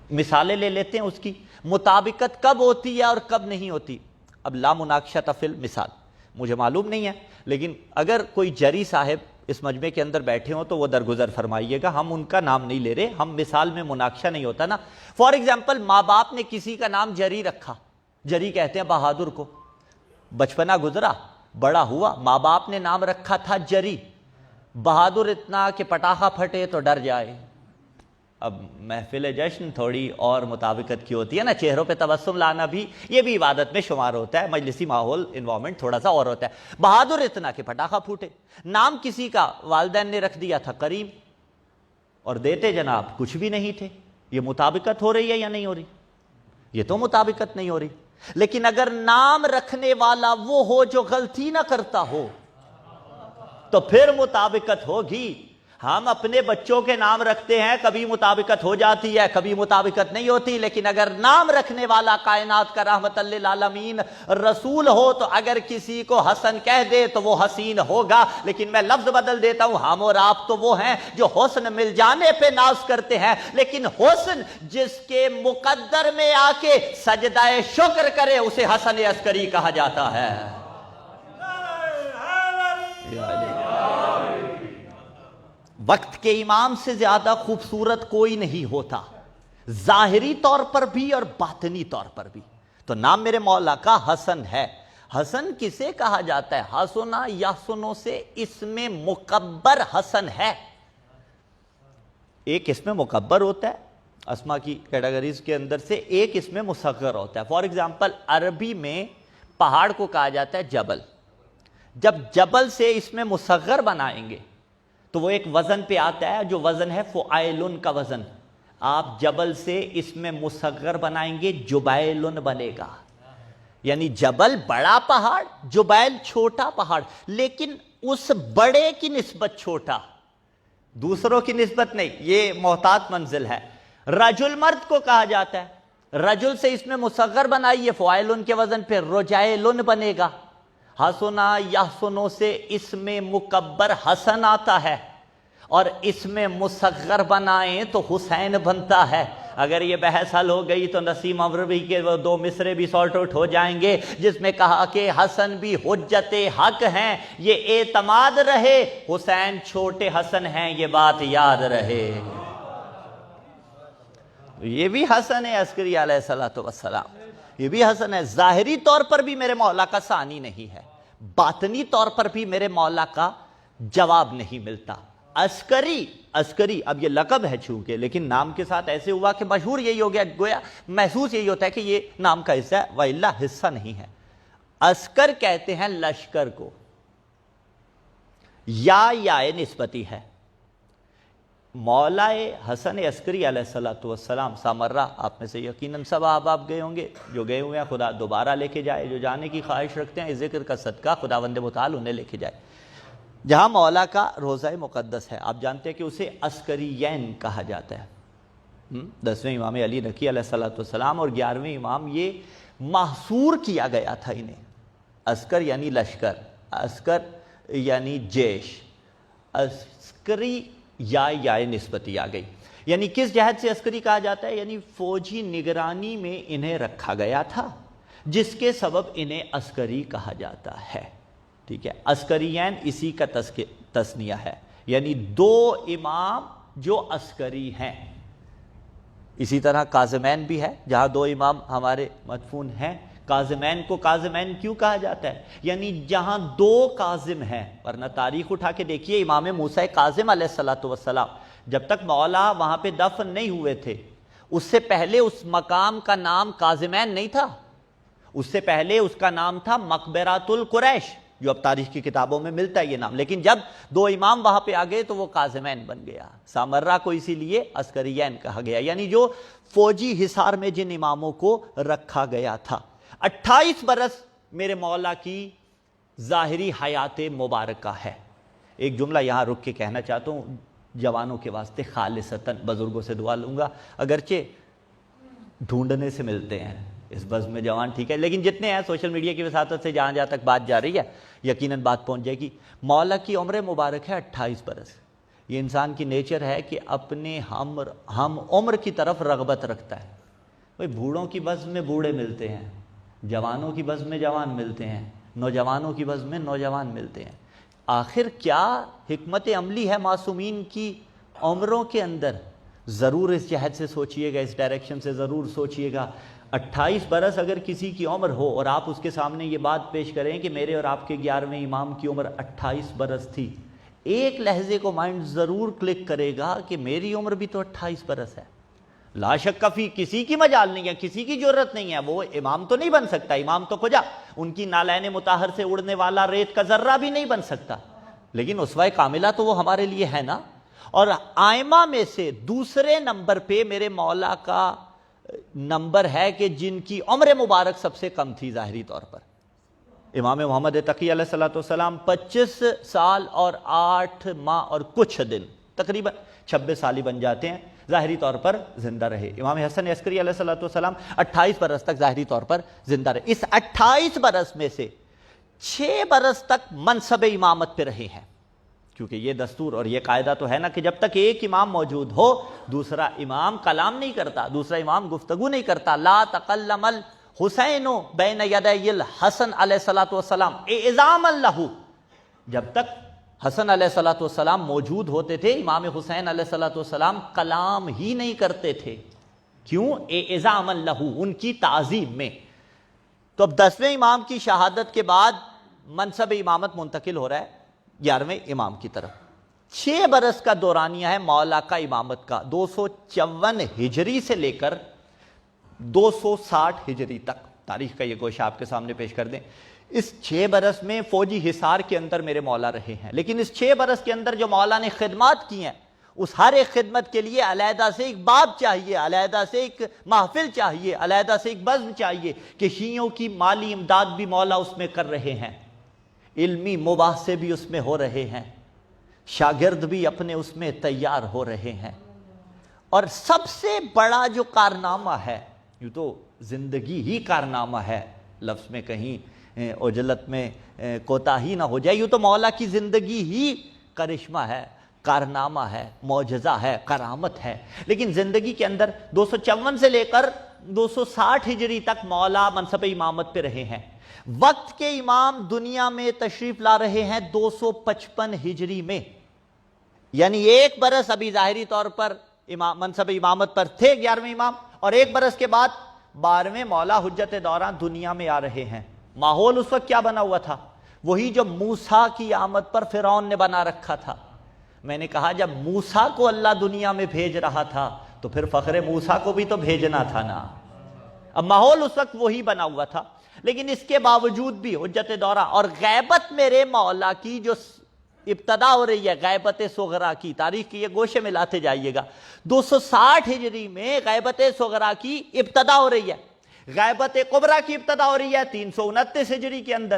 مثالیں لے لیتے ہیں اس کی، مطابقت کب ہوتی ہے اور کب نہیں ہوتی. اب لا مناقشۃ فی المثال، مجھے معلوم نہیں ہے، لیکن اگر کوئی جری صاحب اس مجمع کے اندر بیٹھے ہوں تو وہ درگزر فرمائیے گا، ہم ان کا نام نہیں لے رہے، ہم مثال میں مناقشہ نہیں ہوتا نا. فار ایگزامپل ماں باپ نے کسی کا نام جری رکھا، جری کہتے ہیں بہادر کو، بچپنا گزرا، بڑا ہوا، ماں باپ نے نام رکھا تھا جری، بہادر اتنا کہ پٹاخہ پھٹے تو ڈر جائے. اب محفل جشن تھوڑی اور مطابقت کی ہوتی ہے نا، چہروں پہ تبسم لانا بھی یہ بھی عبادت میں شمار ہوتا ہے، مجلسی ماحول انوائرمنٹ تھوڑا سا اور ہوتا ہے. بہادر اتنا کہ پٹاخہ پھوٹے. نام کسی کا والدین نے رکھ دیا تھا کریم، اور دیتے جناب کچھ بھی نہیں تھے. یہ مطابقت ہو رہی ہے یا نہیں ہو رہی؟ یہ تو مطابقت نہیں ہو رہی. لیکن اگر نام رکھنے والا وہ ہو جو غلطی نہ کرتا ہو تو پھر مطابقت ہوگی. ہم اپنے بچوں کے نام رکھتے ہیں، کبھی مطابقت ہو جاتی ہے، کبھی مطابقت نہیں ہوتی. لیکن اگر نام رکھنے والا کائنات کا رحمت للعالمین رسول ہو تو اگر کسی کو حسن کہہ دے تو وہ حسین ہوگا. لیکن میں لفظ بدل دیتا ہوں، ہم اور آپ تو وہ ہیں جو حسن مل جانے پہ ناز کرتے ہیں، لیکن حسن جس کے مقدر میں آ کے سجدہ شکر کرے اسے حسن عسکری کہا جاتا ہے. وقت کے امام سے زیادہ خوبصورت کوئی نہیں ہوتا، ظاہری طور پر بھی اور باطنی طور پر بھی. تو نام میرے مولا کا حسن ہے. حسن کسے کہا جاتا ہے؟ حسنا یحسنو سے اسم مکبر حسن ہے. ایک اسم مکبر ہوتا ہے اسما کی کیٹیگریز کے اندر سے، ایک اسم مصغر ہوتا ہے. فار ایگزامپل عربی میں پہاڑ کو کہا جاتا ہے جبل. جب جبل سے اسم مصغر بنائیں گے تو وہ ایک وزن پہ آتا ہے جو وزن ہے فعیلن کا وزن. آپ جبل سے اسم مصغر بنائیں گے جبیلن بنے گا. یعنی جبل بڑا پہاڑ، جبیل چھوٹا پہاڑ، لیکن اس بڑے کی نسبت چھوٹا، دوسروں کی نسبت نہیں. یہ محتاط منزل ہے. رجل مرد کو کہا جاتا ہے، رجل سے اسم مصغر بنائیے فعیلن کے وزن پہ رجیلن بنے گا. حسنا یحسنو سے اسم مکبر حسن آتا ہے، اور اسم مصغر بنائیں تو حسین بنتا ہے. اگر یہ بحث حل ہو گئی تو نسیم امروی کے وہ 2 مصرے بھی سارٹ آؤٹ ہو جائیں گے جس میں کہا کہ حسن بھی حجت حق ہیں، یہ اعتماد رہے، حسین چھوٹے حسن ہیں، یہ بات یاد رہے. یہ بھی حسن ہے عسکری علیہ السلام، یہ بھی حسن ہے. ظاہری طور پر بھی میرے مولا کا ثانی نہیں ہے، باطنی طور پر بھی میرے مولا کا جواب نہیں ملتا. عسکری اب یہ لقب ہے چونکہ، لیکن نام کے ساتھ ایسے ہوا کہ مشہور یہی ہو گیا، گویا محسوس یہی ہوتا ہے کہ یہ نام کا حصہ ہے، وَإِلَّا حصہ نہیں ہے. عسکر کہتے ہیں لشکر کو، یا نسبتی ہے. مولا حسن عسکری علیہ السلام سامرہ، آپ میں سے یقیناً سب آپ گئے ہوں گے، جو گئے ہوئے ہیں خدا دوبارہ لے کے جائے، جو جانے کی خواہش رکھتے ہیں اس ذکر کا صدقہ خداوند متعال انہیں لے کے جائے. جہاں مولا کا روضہ مقدس ہے، آپ جانتے ہیں کہ اسے عسکریین کہا جاتا ہے. 10ویں امام علی نقی علیہ السلام اور 11ویں امام، یہ محصور کیا گیا تھا انہیں. عسکر یعنی لشکر، عسکر یعنی جیش، عسکری یا نسبتی آ گئی. یعنی کس جہت سے عسکری کہا جاتا ہے؟ یعنی فوجی نگرانی میں انہیں رکھا گیا تھا جس کے سبب انہیں عسکری کہا جاتا ہے. ٹھیک ہے، عسکریین اسی کا تسنیہ ہے، یعنی 2 امام جو عسکری ہیں. اسی طرح کاظمین بھی ہے، جہاں 2 امام ہمارے مدفون ہیں. کاظمین کو کاظمین کیوں کہا جاتا ہے؟ یعنی جہاں 2 کاظم ہیں. ورنہ تاریخ اٹھا کے دیکھیے، امام موسیٰ کاظم علیہ السلام جب تک مولا وہاں پہ دفن نہیں ہوئے تھے، اس سے پہلے اس مقام کا نام کاظمین نہیں تھا. اس سے پہلے اس کا نام تھا مقبرۃ القریش، جو اب تاریخ کی کتابوں میں ملتا ہے یہ نام. لیکن جب 2 امام وہاں پہ آ گئے تو وہ کاظمین بن گیا. سامرہ کو اسی لیے عسکریین کہا گیا، یعنی جو فوجی حصار میں جن اماموں کو رکھا گیا تھا. 28 برس میرے مولا کی ظاہری حیات مبارکہ ہے. ایک جملہ یہاں رک کے کہنا چاہتا ہوں جوانوں کے واسطے، خالصتاً بزرگوں سے دعا لوں گا، اگرچہ ڈھونڈنے سے ملتے ہیں اس بزم میں جوان، ٹھیک ہے، لیکن جتنے ہیں سوشل میڈیا کی وساطت سے جہاں تک بات جا رہی ہے یقیناً بات پہنچ جائے گی. مولا کی عمر مبارک ہے 28 برس. یہ انسان کی نیچر ہے کہ اپنے ہم عمر کی طرف رغبت رکھتا ہے. بھئی بوڑھوں کی بزم میں بوڑھے ملتے ہیں، جوانوں کی بزم میں جوان ملتے ہیں، نوجوانوں کی بزم میں نوجوان ملتے ہیں. آخر کیا حکمت عملی ہے معصومین کی عمروں کے اندر؟ ضرور اس جہت سے سوچئے گا، اس ڈائریکشن سے ضرور سوچئے گا. 28 برس اگر کسی کی عمر ہو اور آپ اس کے سامنے یہ بات پیش کریں کہ میرے اور آپ کے 11ویں امام کی عمر 28 برس تھی، ایک لحظے کو مائنڈ ضرور کلک کرے گا کہ میری عمر بھی تو 28 برس ہے. لا شک فی، کسی کی مجال نہیں ہے، کسی کی جرت نہیں ہے، وہ امام تو نہیں بن سکتا. امام تو کجا ان کی نالین مطہر سے اڑنے والا ریت کا ذرہ بھی نہیں بن سکتا، لیکن اسوہ کاملہ تو وہ ہمارے لیے ہے نا. اور آئمہ میں سے دوسرے نمبر پہ میرے مولا کا نمبر ہے کہ جن کی عمر مبارک سب سے کم تھی ظاہری طور پر. امام محمد تقی علیہ السلام 25 سال اور 8 ماہ اور کچھ دن، تقریباً 26 سال ہی بن جاتے ہیں، ظاہری طور پر زندہ رہے. امام حسن عسکری علیہ السلام 28 برس تک ظاہری طور پر زندہ رہے. اس 28 برس میں سے 6 برس تک منصب امامت پہ رہے ہیں، کیونکہ یہ دستور اور یہ قاعدہ تو ہے نا کہ جب تک ایک امام موجود ہو دوسرا امام کلام نہیں کرتا، دوسرا امام گفتگو نہیں کرتا. لا تکلم الحسین بین یدی الحسن علیہ السلام اعظاما لہ. جب تک حسن علیہ السلام موجود ہوتے تھے امام حسین علیہ السلام کلام ہی نہیں کرتے تھے. کیوں؟ اعظاما لہ، ان کی تعظیم میں. تو اب 10ویں امام کی شہادت کے بعد منصب امامت منتقل ہو رہا ہے 11ویں امام کی طرف. 6 برس کا دورانیہ ہے مولا کا امامت کا، 254 ہجری سے لے کر 260 ہجری تک. تاریخ کا یہ گوشہ آپ کے سامنے پیش کر دیں. اس 6 برس میں فوجی حصار کے اندر میرے مولا رہے ہیں، لیکن اس 6 برس کے اندر جو مولا نے خدمات کی ہیں اس ہر ایک خدمت کے لیے علیحدہ سے ایک باب چاہیے، علیحدہ سے ایک محفل چاہیے، علیحدہ سے ایک بزم چاہیے کہ شیعوں کی مالی امداد بھی مولا اس میں کر رہے ہیں، علمی مباحثے بھی اس میں ہو رہے ہیں، شاگرد بھی اپنے اس میں تیار ہو رہے ہیں. اور سب سے بڑا جو کارنامہ ہے، یوں تو زندگی ہی کارنامہ ہے، لفظ میں کہیں عجلت میں کوتاہی نہ ہو جائے، یوں تو مولا کی زندگی ہی کرشمہ ہے، کارنامہ ہے، معجزہ ہے، کرامت ہے. لیکن زندگی کے اندر 254 سے لے کر 260 ہجری تک مولا منصب امامت پہ رہے ہیں. وقت کے امام دنیا میں تشریف لا رہے ہیں 255 ہجری میں، یعنی 1 برس ابھی ظاہری طور پر منصب امامت پر تھے 11ویں امام، اور 1 برس کے بعد 12ویں مولا حجت دوران دنیا میں آ رہے ہیں. ماحول اس وقت کیا بنا ہوا تھا؟ وہی جو موسیٰ کی آمد پر فرعون نے بنا رکھا تھا. میں نے کہا جب موسیٰ کو اللہ دنیا میں بھیج رہا تھا تو پھر فخر موسیٰ کو بھی تو بھیجنا تھا نا. اب ماحول اس وقت وہی بنا ہوا تھا، لیکن اس کے باوجود بھی حجت دورہ اور غیبت میرے مولا کی جو ابتدا ہو رہی ہے، غیبت صغرا کی، تاریخ کے یہ گوشے میں لاتے جائیے گا. 260 ہجری میں غیبت صغرا کی ابتدا ہو رہی ہے، غیبت کبریٰ کی ابتدا ہو رہی ہے 329 ہجری کے اندر.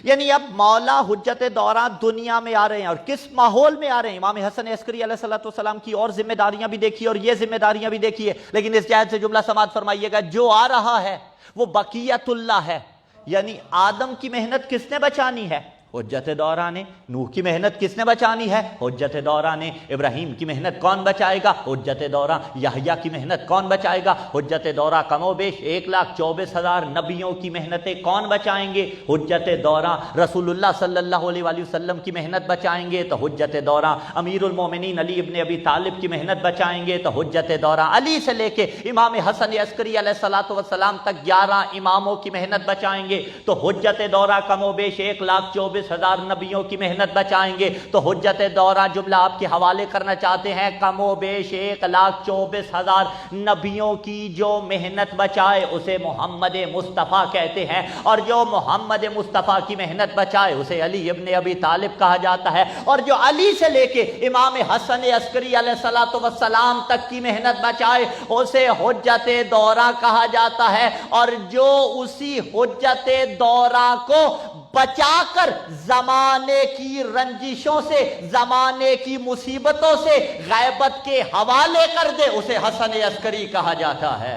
یعنی اب مولا حجت دوران دنیا میں آ رہے ہیں، اور کس ماحول میں آ رہے ہیں؟ امام حسن عسکری علیہ السلام کی اور ذمہ داریاں بھی دیکھیے اور یہ ذمہ داریاں بھی دیکھیے، لیکن اس جہت سے جملہ سماعت فرمائیے گا. جو آ رہا ہے وہ بقیت اللہ ہے، یعنی آدم کی محنت کس نے بچانی ہے؟ حجت دورہ نے. نوح کی محنت کس نے بچانی ہے؟ حجت دورہ نے. ابراہیم کی محنت کون بچائے گا؟ حجت دورہ. یحییٰ کی محنت کون بچائے گا؟ حجت دورہ. کم و بیش 1,24,000 نبیوں کی محنتیں کون بچائیں گے؟ حجت دورہ. رسول اللہ صلی اللہ علیہ وآلہ وسلم کی محنت بچائیں گے تو حجت دورہ. امیر المومنین علی ابن ابی طالب کی محنت بچائیں گے تو حجت دورہ. علی سے لے کے امام حسن عسکری علیہ السلام تک 11 اماموں کی محنت بچائیں گے تو حجت دورہ. کم و بیش 1,24,000 نبیوں کی محنت بچائیں گے تو حجت دورہ. جملہ آپ کے حوالے کرنا چاہتے ہیں، کم و بیش 1,24,000 نبیوں کی جو محنت بچائے اسے محمد مصطفیٰ کہتے ہیں، اور جو محمد مصطفیٰ کی محنت بچائے اسے علی ابن ابی طالب کہا جاتا ہے، اور جو علی سے لے کے امام حسن عسکری علیہ السلام تک کی محنت بچائے اسے حجت دورہ کہا جاتا ہے. اور جو اسی حجت دورہ کو بچا کر زمانے کی رنجشوں سے، زمانے کی مصیبتوں سے غیبت کے حوالے کر دے اسے حسن عسکری کہا جاتا ہے.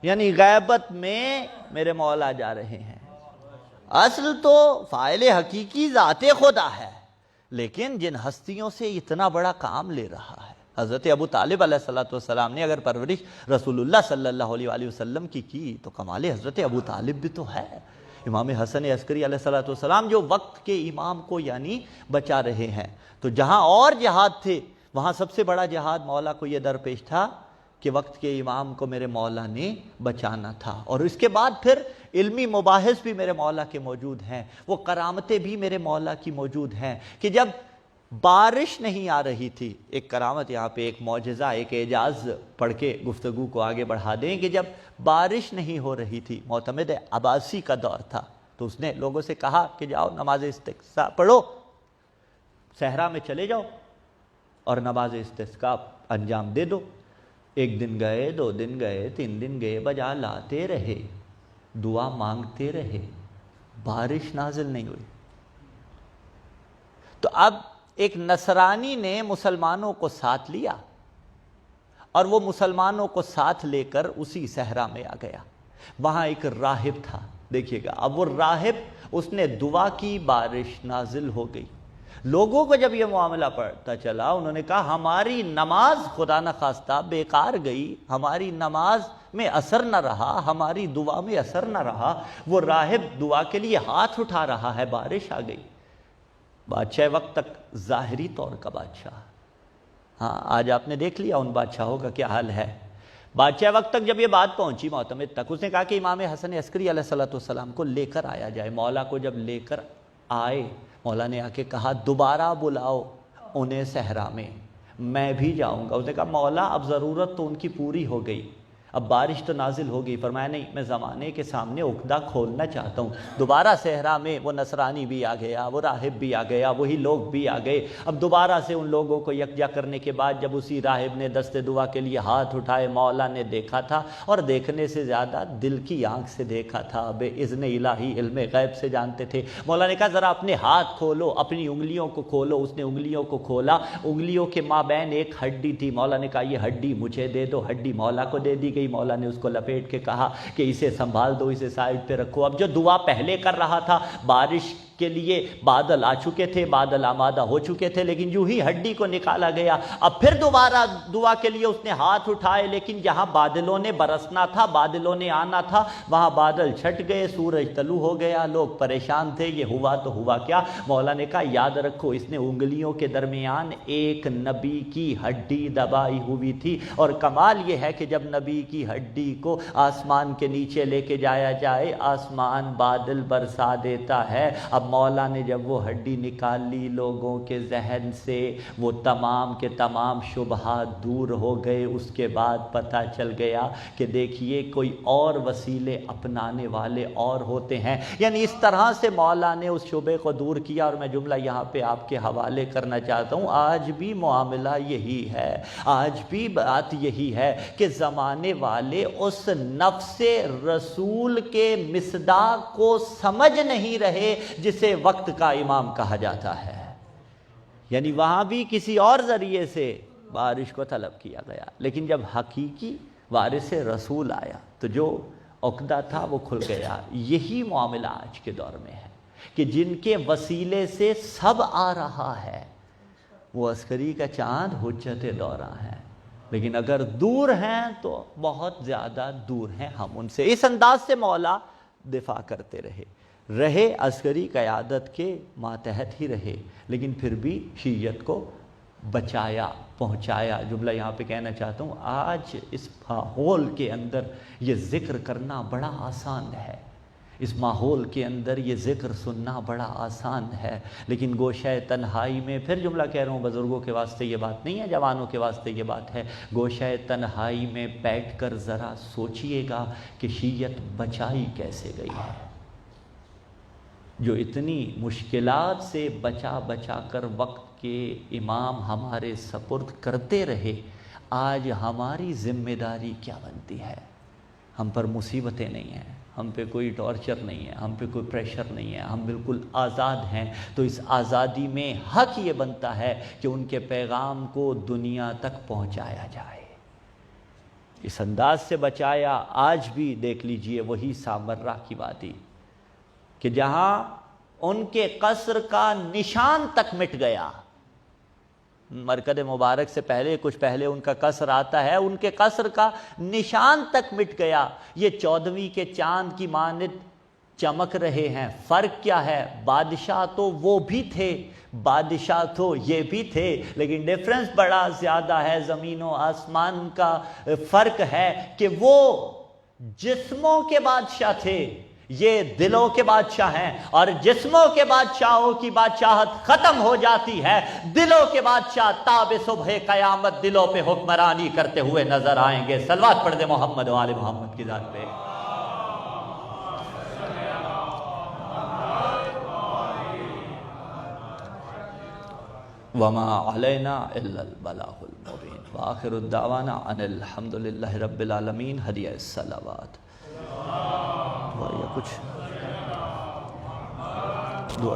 یعنی غیبت میں میرے مولا جا رہے ہیں. اصل تو فاعل حقیقی ذات خدا ہے، لیکن جن ہستیوں سے اتنا بڑا کام لے رہا ہے، حضرت ابو طالب علیہ السلام نے اگر پرورش رسول اللہ صلی اللہ علیہ وسلم کی تو کمال حضرت ابو طالب بھی تو ہے۔ امام حسن عسکری علیہ السلام جو وقت کے امام کو یعنی بچا رہے ہیں، تو جہاں اور جہاد تھے وہاں سب سے بڑا جہاد مولا کو یہ درپیش تھا کہ وقت کے امام کو میرے مولا نے بچانا تھا، اور اس کے بعد پھر علمی مباحث بھی میرے مولا کے موجود ہیں، وہ کرامتیں بھی میرے مولا کی موجود ہیں کہ جب بارش نہیں آ رہی تھی، ایک کرامت یہاں پہ ایک معجزہ ایک اعجاز پڑھ کے گفتگو کو آگے بڑھا دیں کہ جب بارش نہیں ہو رہی تھی، معتمد عباسی کا دور تھا، تو اس نے لوگوں سے کہا کہ جاؤ نماز استسقاء پڑھو، صحرا میں چلے جاؤ اور نماز استسقاء انجام دے دو۔ ایک دن گئے، 2 دن گئے، 3 دن گئے، بجا لاتے رہے، دعا مانگتے رہے، بارش نازل نہیں ہوئی۔ تو اب ایک نصرانی نے مسلمانوں کو ساتھ لیا اور وہ مسلمانوں کو ساتھ لے کر اسی صحرا میں آ گیا۔ وہاں ایک راہب تھا، دیکھیے گا، اب وہ راہب اس نے دعا کی، بارش نازل ہو گئی۔ لوگوں کو جب یہ معاملہ پڑتا چلا، انہوں نے کہا ہماری نماز خدا نخواستہ بیکار گئی، ہماری نماز میں اثر نہ رہا، ہماری دعا میں اثر نہ رہا، وہ راہب دعا کے لیے ہاتھ اٹھا رہا ہے، بارش آ گئی۔ بادشاہ وقت تک ظاہری طور کا بادشاہ، ہاں آج آپ نے دیکھ لیا ان بادشاہوں کا کیا حال ہے۔ بادشاہ وقت تک جب یہ بات پہنچی معتمد تک، اس نے کہا کہ امام حسن عسکری علیہ السلام کو لے کر آیا جائے۔ مولا کو جب لے کر آئے، مولا نے آ کے کہا دوبارہ بلاؤ انہیں صحرا میں بھی جاؤں گا۔ اس نے کہا مولا اب ضرورت تو ان کی پوری ہو گئی، اب بارش تو نازل ہو گئی۔ فرمایا نہیں، میں زمانے کے سامنے عقدہ کھولنا چاہتا ہوں۔ دوبارہ صحرا میں وہ نصرانی بھی آ گیا، وہ راہب بھی آ گیا، وہی لوگ بھی آ گئے۔ اب دوبارہ سے ان لوگوں کو یکجا کرنے کے بعد جب اسی راہب نے دست دعا کے لیے ہاتھ اٹھائے، مولا نے دیکھا تھا، اور دیکھنے سے زیادہ دل کی آنکھ سے دیکھا تھا، بے اذن الہی علم غیب سے جانتے تھے۔ مولا نے کہا ذرا اپنے ہاتھ کھولو، اپنی انگلیوں کو کھولو۔ اس نے انگلیوں کو کھولا، انگلیوں کے مابین ایک ہڈی تھی۔ مولا نے کہا یہ ہڈی مجھے دے دو، ہڈی مولا کو دے دی گئی۔ مولا نے اس کو لپیٹ کے کہا کہ اسے سنبھال دو، اسے سائیڈ پہ رکھو۔ اب جو دعا پہلے کر رہا تھا، بارش کے لیے بادل آ چکے تھے، بادل آمادہ ہو چکے تھے، لیکن یوں ہی ہڈی کو نکالا گیا۔ اب پھر دوبارہ دعا کے لیے اس نے ہاتھ اٹھائے، لیکن جہاں بادلوں نے برسنا تھا، بادلوں نے آنا تھا، وہاں بادل چھٹ گئے، سورج طلوع ہو گیا، لوگ پریشان تھے، یہ ہوا تو ہوا کیا؟ مولا نے کہا یاد رکھو اس نے انگلیوں کے درمیان ایک نبی کی ہڈی دبائی ہوئی تھی، اور کمال یہ ہے کہ جب نبی کی ہڈی کو آسمان کے نیچے لے کے جایا جائے، آسمان بادل برسا دیتا ہے۔ اب مولا نے جب وہ ہڈی نکال لی، لوگوں کے ذہن سے وہ تمام کے تمام شبہات دور ہو گئے۔ اس کے بعد پتہ چل گیا کہ دیکھیے کوئی اور وسیلے اپنانے والے اور ہوتے ہیں۔ یعنی اس طرح سے مولا نے اس شبہ کو دور کیا، اور میں جملہ یہاں پہ آپ کے حوالے کرنا چاہتا ہوں۔ آج بھی معاملہ یہی ہے، آج بھی بات یہی ہے کہ زمانے والے اس نفس رسول کے مصداق کو سمجھ نہیں رہے جسے وقت کا امام کہا جاتا ہے۔ یعنی وہاں بھی کسی اور ذریعے سے بارش کو طلب کیا گیا، لیکن جب حقیقی وارث رسول آیا تو جو عقدہ تھا وہ کھل گیا۔ یہی معاملہ آج کے دور میں ہے کہ جن کے وسیلے سے سب آ رہا ہے، وہ عسکری کا چاند حجت دوراں ہے، لیکن اگر دور ہیں تو بہت زیادہ دور ہیں ہم ان سے۔ اس انداز سے مولا دفاع کرتے رہے عسکری قیادت کے ماتحت ہی رہے، لیکن پھر بھی شیعت کو بچایا، پہنچایا۔ جملہ یہاں پہ کہنا چاہتا ہوں، آج اس ماحول کے اندر یہ ذکر کرنا بڑا آسان ہے، اس ماحول کے اندر یہ ذکر سننا بڑا آسان ہے، لیکن گوشہ تنہائی میں، پھر جملہ کہہ رہا ہوں، بزرگوں کے واسطے یہ بات نہیں ہے، جوانوں کے واسطے یہ بات ہے، گوشہ تنہائی میں بیٹھ کر ذرا سوچئے گا کہ شیعت بچائی کیسے گئی ہے۔ جو اتنی مشکلات سے بچا کر وقت کے امام ہمارے سپرد کرتے رہے، آج ہماری ذمہ داری کیا بنتی ہے؟ ہم پر مصیبتیں نہیں ہیں، ہم پہ کوئی ٹارچر نہیں ہے، ہم پہ کوئی پریشر نہیں ہے، ہم بالکل آزاد ہیں، تو اس آزادی میں حق یہ بنتا ہے کہ ان کے پیغام کو دنیا تک پہنچایا جائے۔ اس انداز سے بچایا۔ آج بھی دیکھ لیجئے وہی سامرہ کی وادی کہ جہاں ان کے قصر کا نشان تک مٹ گیا. مرکز مبارک سے پہلے کچھ پہلے ان کا قصر آتا ہے, ان کے قصر کا نشان تک مٹ گیا. یہ 14ویں کے چاند کی مانند چمک رہے ہیں. فرق کیا ہے؟ بادشاہ تو وہ بھی تھے, بادشاہ تو یہ بھی تھے, لیکن ڈیفرنس بڑا زیادہ ہے. زمین و آسمان کا فرق ہے کہ وہ جسموں کے بادشاہ تھے, یہ دلوں کے بادشاہ ہیں. اور جسموں کے بادشاہوں کی بادشاہت ختم ہو جاتی ہے, دلوں کے بادشاہ تاب صبح قیامت دلوں پہ حکمرانی کرتے ہوئے نظر آئیں گے. صلوات پڑھ دے محمد و آل محمد کی ذات پہ. وما علینا الا البلاغ المبین. وآخر الدعوانا ان الحمد للہ رب العالمین. ہدیہ الصلوات. کچھ دعا